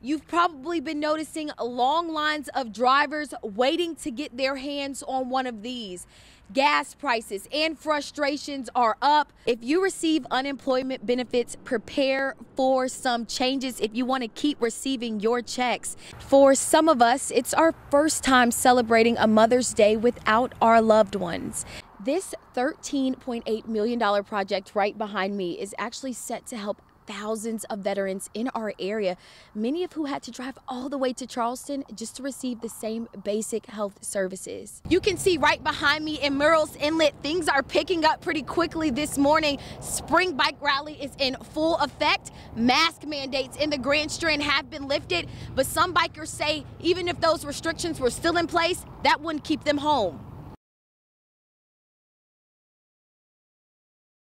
You've probably been noticing long lines of drivers waiting to get their hands on one of these. Gas prices and frustrations are up. If you receive unemployment benefits, prepare for some changes if you want to keep receiving your checks. For some of us, it's our first time celebrating a Mother's Day without our loved ones. This $13.8 million project right behind me is actually set to help thousands of veterans in our area, many of who had to drive all the way to Charleston just to receive the same basic health services. You can see right behind me in Murrells Inlet, things are picking up pretty quickly this morning. Spring Bike Rally is in full effect. Mask mandates in the Grand Strand have been lifted, but some bikers say even if those restrictions were still in place, that wouldn't keep them home.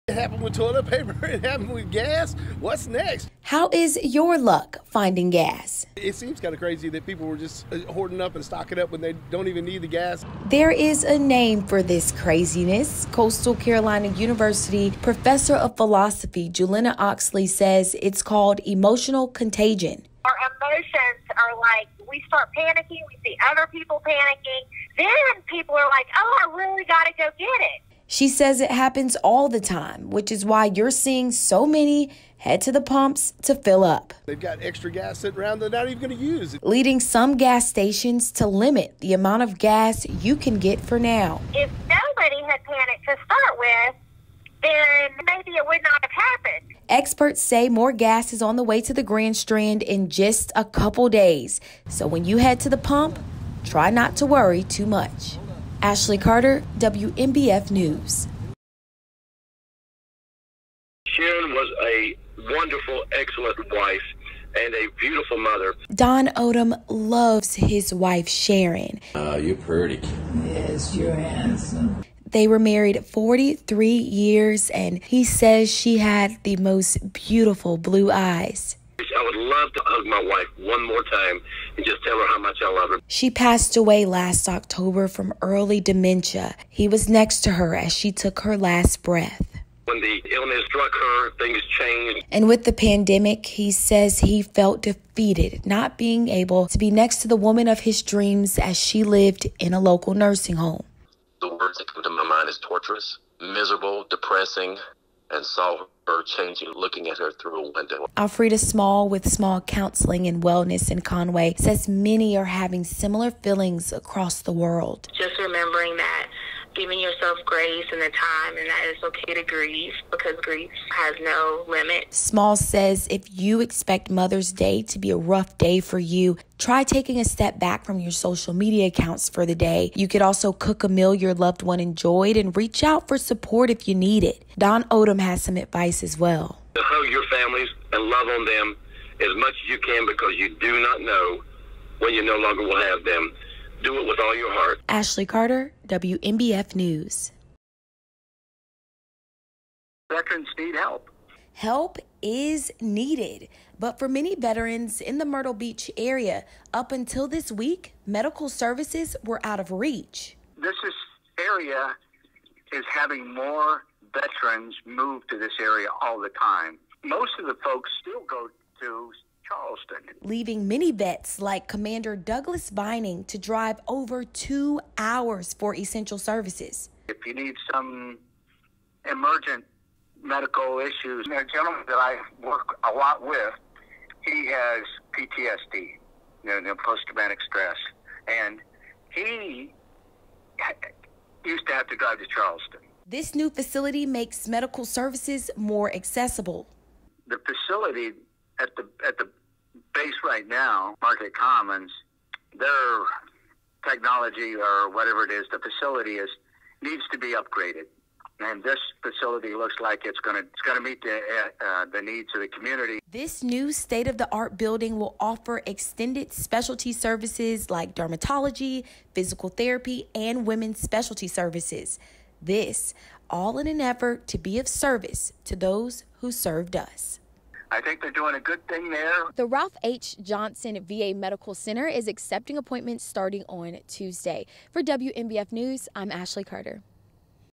It happened with toilet paper, it happened with gas. What's next? How is your luck finding gas? It seems kind of crazy that people were just hoarding up and stocking up when they don't even need the gas. There is a name for this craziness. Coastal Carolina University professor of philosophy, Julena Oxley, says it's called emotional contagion. Our emotions are like, we start panicking, we see other people panicking, then people are like, oh, I really got to go get it. She says it happens all the time, which is why you're seeing so many head to the pumps to fill up. They've got extra gas sitting around they're not even going to use. Leading some gas stations to limit the amount of gas you can get for now. If nobody had panicked to start with, then maybe it would not have happened. Experts say more gas is on the way to the Grand Strand in just a couple days. So when you head to the pump, try not to worry too much. Ashley Carter, WMBF News. Sharon was a wonderful, excellent wife and a beautiful mother. Don Odom loves his wife, Sharon. You're pretty. Yes, you're handsome. They were married 43 years, and he says she had the most beautiful blue eyes. I would love to hug my wife one more time and just tell her how much I love her. She passed away last October from early dementia. He was next to her as she took her last breath. When the illness struck her, things changed. And with the pandemic, he says he felt defeated, not being able to be next to the woman of his dreams as she lived in a local nursing home. The words that come to my mind is torturous, miserable, depressing, and saw her changing, looking at her through a window. Alfreda Small with Small Counseling and Wellness in Conway says many are having similar feelings across the world. Just remembering that, giving yourself grace and the time, and that it's okay to grieve because grief has no limit. Small says if you expect Mother's Day to be a rough day for you, try taking a step back from your social media accounts for the day. You could also cook a meal your loved one enjoyed and reach out for support if you need it. Don Odom has some advice as well. To hug your families and love on them as much as you can because you do not know when you no longer will have them. Do it with all your heart. Ashley Carter, WMBF News. Veterans need help. Help is needed, but for many veterans in the Myrtle Beach area, up until this week, medical services were out of reach. This area is having more veterans move to this area all the time. Most of the folks still go to Charleston, leaving many vets like Commander Douglas Vining to drive over 2 hours for essential services. If you need some emergent medical issues, a gentleman that I work a lot with, he has PTSD, post-traumatic stress, and he used to have to drive to Charleston. This new facility makes medical services more accessible. The facility at the base right now, Market Commons, their technology or whatever it is, the facility needs to be upgraded. And this facility looks like it's going to meet the needs of the community. This new state-of-the-art building will offer extended specialty services like dermatology, physical therapy, and women's specialty services. This all in an effort to be of service to those who served us. I think they're doing a good thing there. The Ralph H. Johnson VA Medical Center is accepting appointments starting on Tuesday. For WMBF News, I'm Ashley Carter.